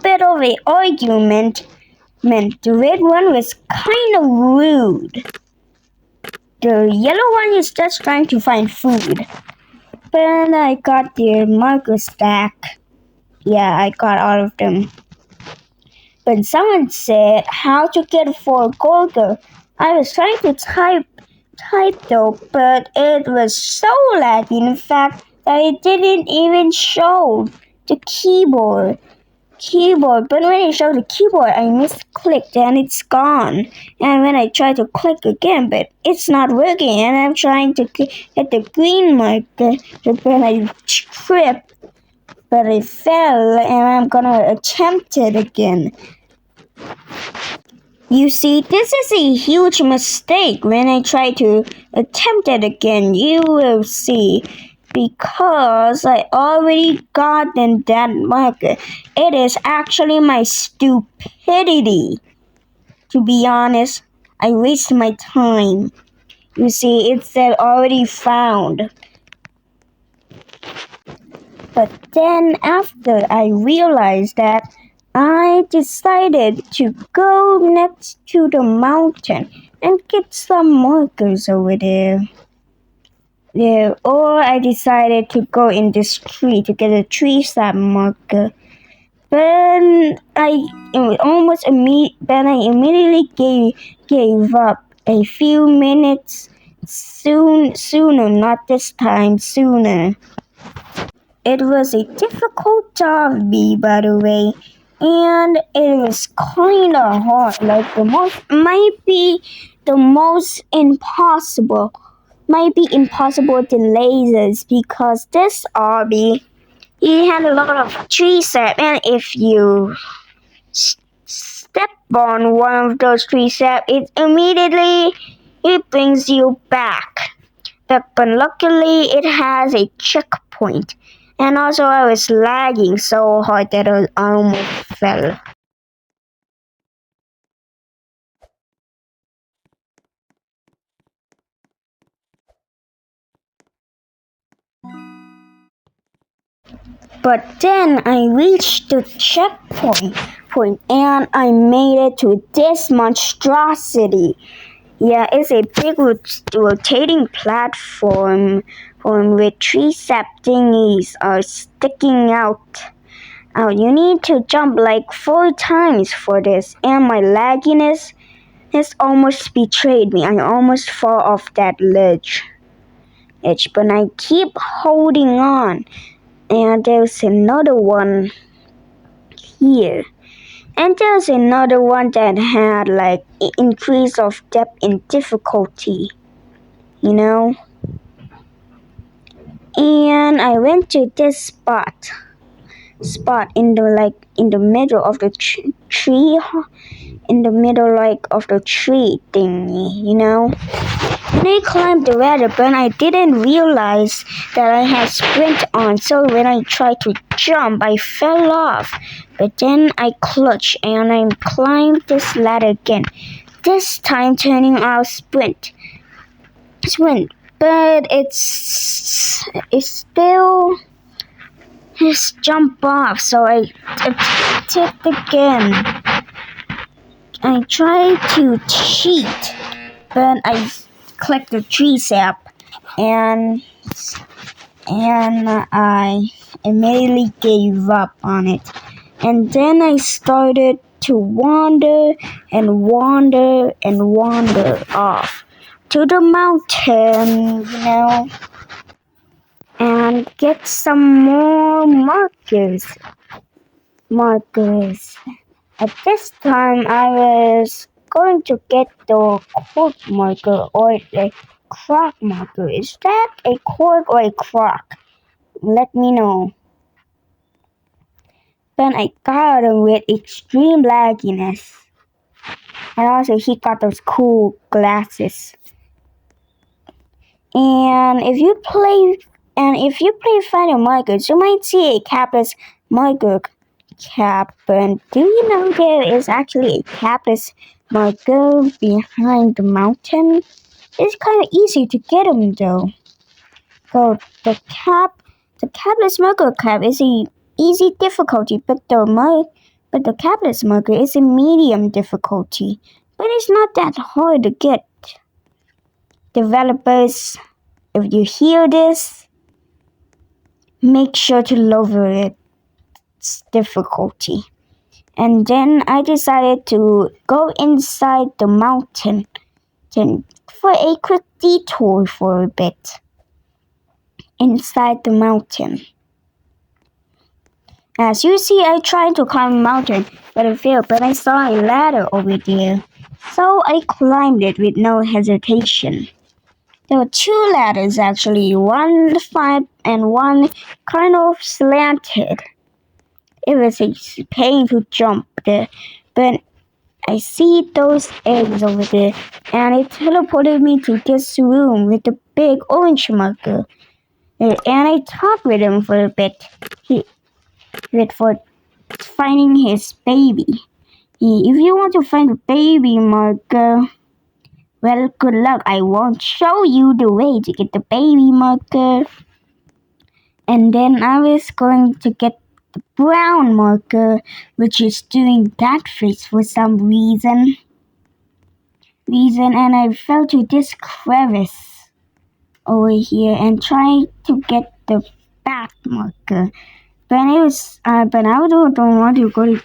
bit of a argument. The red one was kind of rude. The yellow one is just trying to find food. But I got the marker stack. Yeah, I got all of them. But someone said how to get 4 gold. I was trying to type though, but it was so laggy in fact that it didn't even show the keyboard. But when it showed the keyboard, I misclicked and it's gone. And when I try to click again, but it's not working, and I'm trying to hit the green marker, but when I tripped, but it fell, and I'm gonna attempt it again. You see, this is a huge mistake. When I try to attempt it again, you will see. Because I already gotten that marker. It is actually my stupidity. To be honest, I waste my time. You see, it said already found. But then after I realized that, I decided to go next to the mountain and get some markers over there. Yeah, or I decided to go in this tree to get a tree sap marker. But I immediately gave up. A few minutes sooner, not this time, sooner. It was a difficult job, by the way, and it was kinda hard. Like might be the most impossible to lasers because this RB he had a lot of tree sap, and if you step on one of those tree sap, it brings you back. But luckily it has a checkpoint. And also I was lagging so hard that I almost fell. But then I reached the checkpoint and I made it to this monstrosity. Yeah, it's a big rotating platform with tree sap thingies are sticking out. You need to jump like 4 times for this, and my lagginess has almost betrayed me. I almost fall off that ledge. But I keep holding on. And there's another one here. And there's another one that had like increase of depth in difficulty. You know? And I went to this spot in the middle of the tree, in the middle of the tree thingy, you know. And I climbed the ladder, but I didn't realize that I had sprint on, so when I tried to jump, I fell off. But then I clutched and I climbed this ladder again, this time turning out sprint. But it's still just jump off, so I tipped again. I tried to cheat, but I clicked the tree sap, and I immediately gave up on it. And then I started to wander off to the mountain, you know, and get some more markers. At this time, I was going to get the cork marker or the croc marker. Is that a cork or a croc? Let me know. Then I got him with extreme lagginess. And also he got those cool glasses. And if you play Find Your Markers, you might see a capless marker cap. And do you know there is actually a capless marker behind the mountain? It's kind of easy to get them though. So the capless marker cap is a easy difficulty, but the But the cabinet marker is a medium difficulty, but it's not that hard to get. Developers, if you hear this, make sure to lower its difficulty. And then I decided to go inside the mountain for a quick detour for a bit. Inside the mountain. As you see, I tried to climb a mountain, but I failed, but I saw a ladder over there. So I climbed it with no hesitation. There were two ladders actually, one flat and one kind of slanted. It was a pain to jump there, but I see those eggs over there, and it teleported me to this room with the big orange marker. And I talked with him for a bit. For finding his baby. If you want to find the baby marker, well, good luck. I won't show you the way to get the baby marker. And then I was going to get the brown marker, which is doing that face for some reason. And I fell to this crevice over here and tried to get the bat marker. But I don't want to go to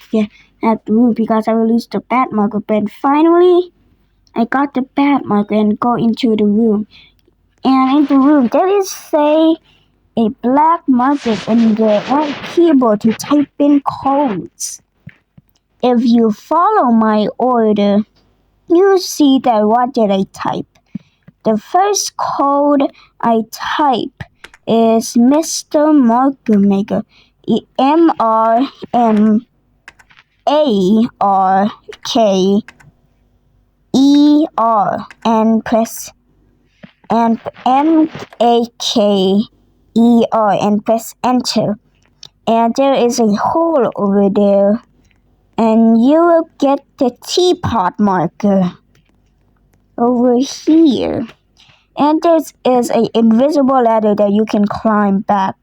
that room because I will lose the bat marker. But finally, I got the bat marker and go into the room. And in the room, there is a black marker in the white keyboard to type in codes. If you follow my order, you see that what did I type? The first code I type is Mr. Marker Maker. MRMARKER and press and press enter. And there is a hole over there, and you will get the teapot marker over here. And there is an invisible ladder that you can climb back.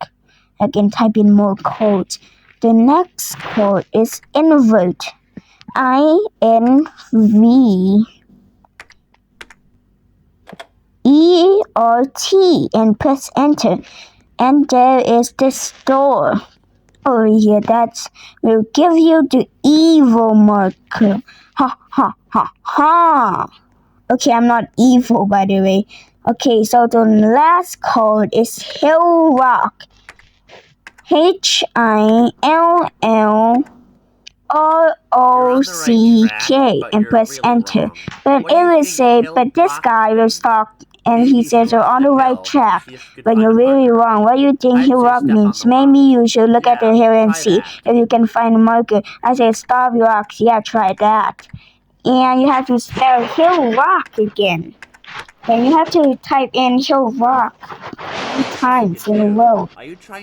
I can type in more codes. The next code is invert. INVERT and press enter. And there is this door over here that will give you the evil marker. Ha ha ha ha. Okay, I'm not evil, by the way. Okay, so the last code is Hill Rock. HILLROCK and press enter. But this guy will talk and he says you're on the right track, but you're really wrong. What do you think Hill Rock means? Maybe you should look at the hill and see if you can find a marker. I said stop rocks. Yeah, try that. And you have to spell Hill Rock again. And you have to type in Hill Rock 3 times in a row.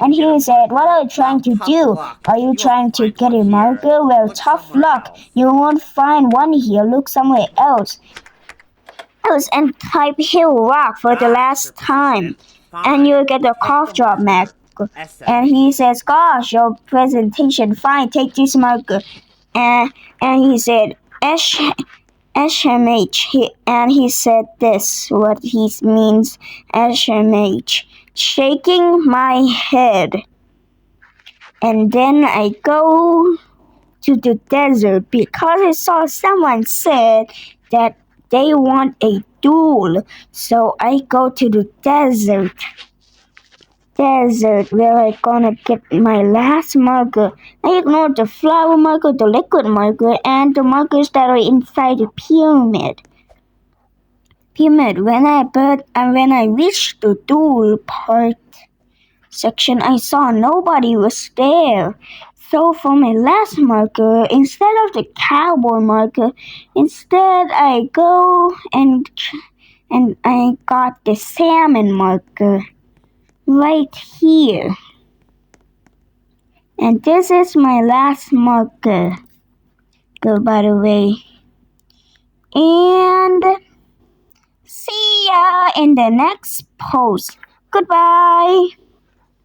And he said, what are you trying to do? Are you trying to get a marker? Well, tough luck. You won't find one here. Look somewhere else. And type Hill Rock for the last time. And you'll get the cough drop marker. And he says, gosh, your presentation fine. Take this marker. And he said, SMH, and he said this, what he means, SMH, shaking my head. And then I go to the desert because I saw someone said that they want a duel. So I go to the desert where I'm gonna get my last marker. I ignored the flower marker, the liquid marker, and the markers that are inside the pyramid. When I reached the duel part section, I saw nobody was there. So for my last marker, instead of the cowboy marker, I go and I got the salmon marker. Right here. And this is my last marker. Go by the way. And see ya in the next post. Goodbye.